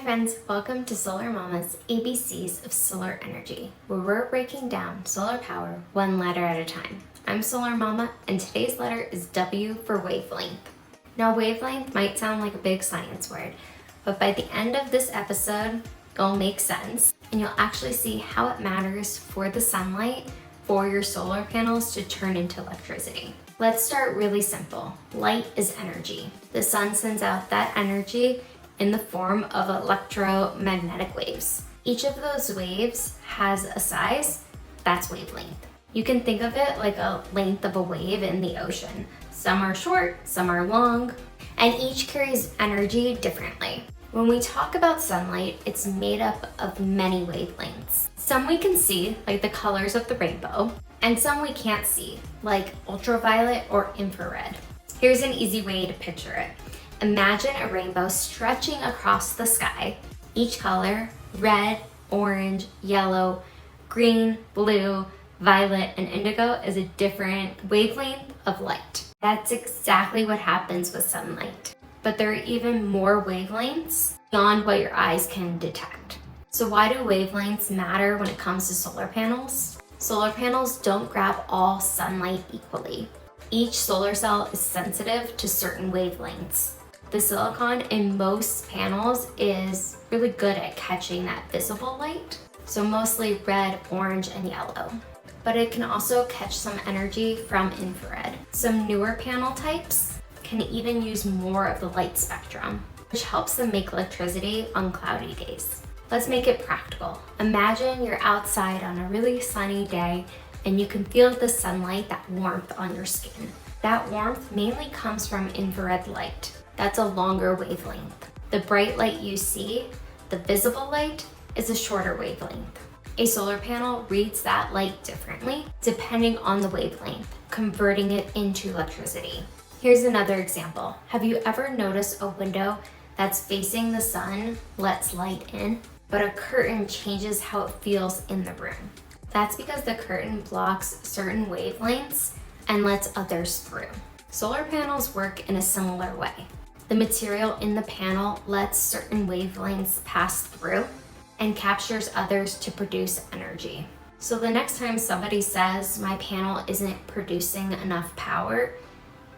friends, welcome to Solar Mama's ABCs of Solar Energy, where we're breaking down solar power one letter at a time. I'm Solar Mama, and today's letter is W for wavelength. Now, wavelength might sound like a big science word, but by the end of this episode, it'll make sense, and you'll actually see how it matters for the sunlight for your solar panels to turn into electricity. Let's start really simple. Light is energy. The sun sends out that energy in the form of electromagnetic waves. Each of those waves has a size, that's wavelength. You can think of it like a length of a wave in the ocean. Some are short, some are long, and each carries energy differently. When we talk about sunlight, it's made up of many wavelengths. Some we can see, like the colors of the rainbow, and some we can't see, like ultraviolet or infrared. Here's an easy way to picture it. Imagine a rainbow stretching across the sky. Each color, red, orange, yellow, green, blue, violet, and indigo, is a different wavelength of light. That's exactly what happens with sunlight. But there are even more wavelengths beyond what your eyes can detect. So why do wavelengths matter when it comes to solar panels? Solar panels don't grab all sunlight equally. Each solar cell is sensitive to certain wavelengths. The silicon in most panels is really good at catching that visible light, so mostly red, orange, and yellow. But it can also catch some energy from infrared. Some newer panel types can even use more of the light spectrum, which helps them make electricity on cloudy days. Let's make it practical. Imagine you're outside on a really sunny day and you can feel the sunlight, that warmth on your skin. That warmth mainly comes from infrared light. That's a longer wavelength. The bright light you see, the visible light, is a shorter wavelength. A solar panel reads that light differently depending on the wavelength, converting it into electricity. Here's another example. Have you ever noticed a window that's facing the sun lets light in, but a curtain changes how it feels in the room? That's because the curtain blocks certain wavelengths and lets others through. Solar panels work in a similar way. The material in the panel lets certain wavelengths pass through and captures others to produce energy. So the next time somebody says my panel isn't producing enough power,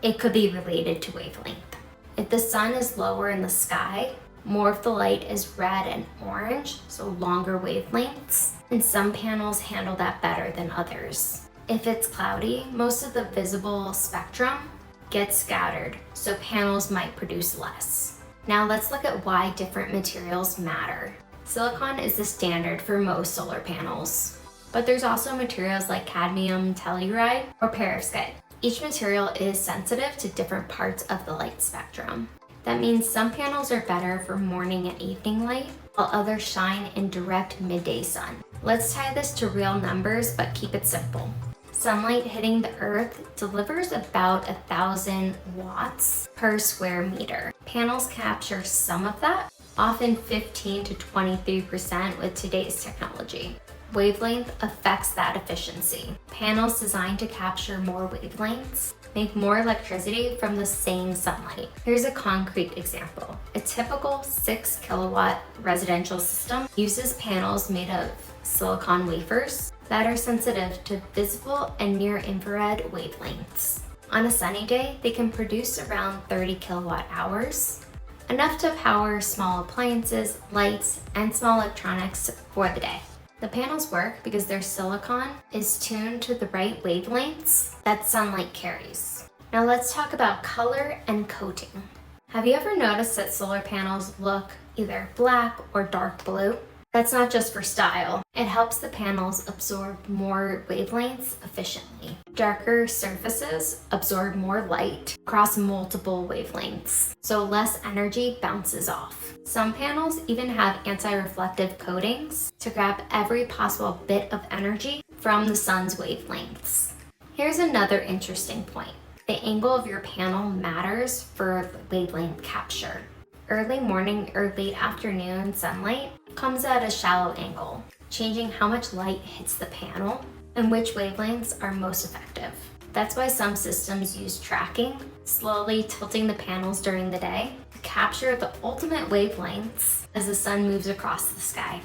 it could be related to wavelength. If the sun is lower in the sky, more of the light is red and orange, so longer wavelengths, and some panels handle that better than others. If it's cloudy, most of the visible spectrum gets scattered, so panels might produce less. Now let's look at why different materials matter. Silicon is the standard for most solar panels, but there's also materials like cadmium telluride or perovskite. Each material is sensitive to different parts of the light spectrum. That means some panels are better for morning and evening light, while others shine in direct midday sun. Let's tie this to real numbers, but keep it simple. Sunlight hitting the earth delivers about 1,000 watts per square meter. Panels capture some of that, often 15 to 23% with today's technology. Wavelength affects that efficiency. Panels designed to capture more wavelengths make more electricity from the same sunlight. Here's a concrete example. A typical 6 kilowatt residential system uses panels made of silicon wafers that are sensitive to visible and near infrared wavelengths. On a sunny day, they can produce around 30 kilowatt hours, enough to power small appliances, lights, and small electronics for the day. The panels work because their silicon is tuned to the right wavelengths that sunlight carries. Now let's talk about color and coating. Have you ever noticed that solar panels look either black or dark blue? That's not just for style. It helps the panels absorb more wavelengths efficiently. Darker surfaces absorb more light across multiple wavelengths, so less energy bounces off. Some panels even have anti-reflective coatings to grab every possible bit of energy from the sun's wavelengths. Here's another interesting point. The angle of your panel matters for wavelength capture. Early morning or late afternoon sunlight comes at a shallow angle, changing how much light hits the panel and which wavelengths are most effective. That's why some systems use tracking, slowly tilting the panels during the day to capture the ultimate wavelengths as the sun moves across the sky.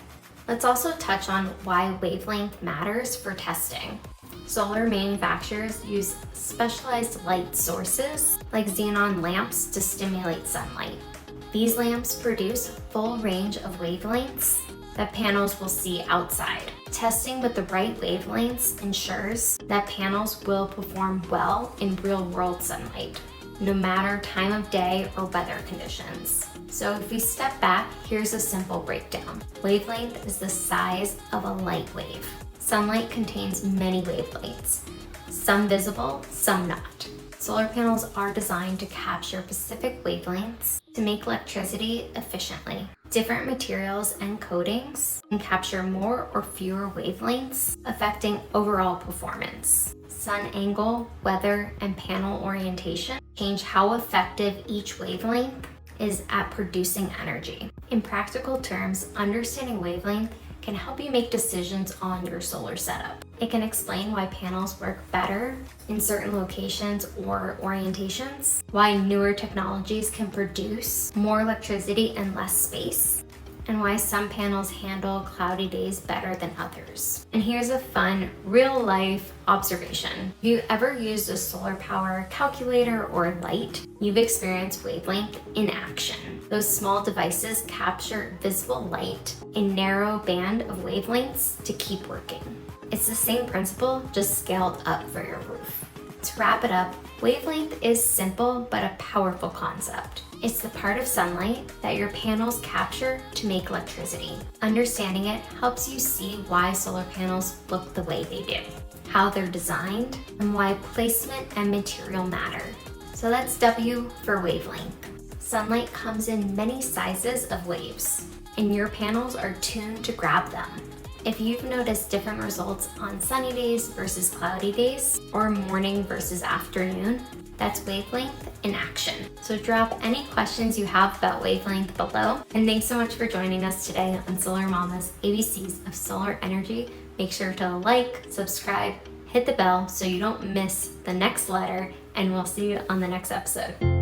Let's also touch on why wavelength matters for testing. Solar manufacturers use specialized light sources like xenon lamps to stimulate sunlight. These lamps produce a full range of wavelengths that panels will see outside. Testing with the right wavelengths ensures that panels will perform well in real-world sunlight, no matter time of day or weather conditions. So if we step back, here's a simple breakdown. Wavelength is the size of a light wave. Sunlight contains many wavelengths, some visible, some not. Solar panels are designed to capture specific wavelengths to make electricity efficiently. Different materials and coatings can capture more or fewer wavelengths, affecting overall performance. Sun angle, weather, and panel orientation change how effective each wavelength is at producing energy. In practical terms, understanding wavelength can help you make decisions on your solar setup. It can explain why panels work better in certain locations or orientations, why newer technologies can produce more electricity in less space, and why some panels handle cloudy days better than others. And here's a fun, real-life observation. If you ever used a solar power calculator or light, you've experienced wavelength in action. Those small devices capture visible light, a narrow band of wavelengths to keep working. It's the same principle, just scaled up for your roof. To wrap it up, wavelength is simple but a powerful concept. It's the part of sunlight that your panels capture to make electricity. Understanding it helps you see why solar panels look the way they do, how they're designed, and why placement and material matter. So that's W for wavelength. Sunlight comes in many sizes of waves, and your panels are tuned to grab them. If you've noticed different results on sunny days versus cloudy days, or morning versus afternoon, that's wavelength in action. So drop any questions you have about wavelength below. And thanks so much for joining us today on Solar Mama's ABCs of Solar Energy. Make sure to like, subscribe, hit the bell so you don't miss the next letter, and we'll see you on the next episode.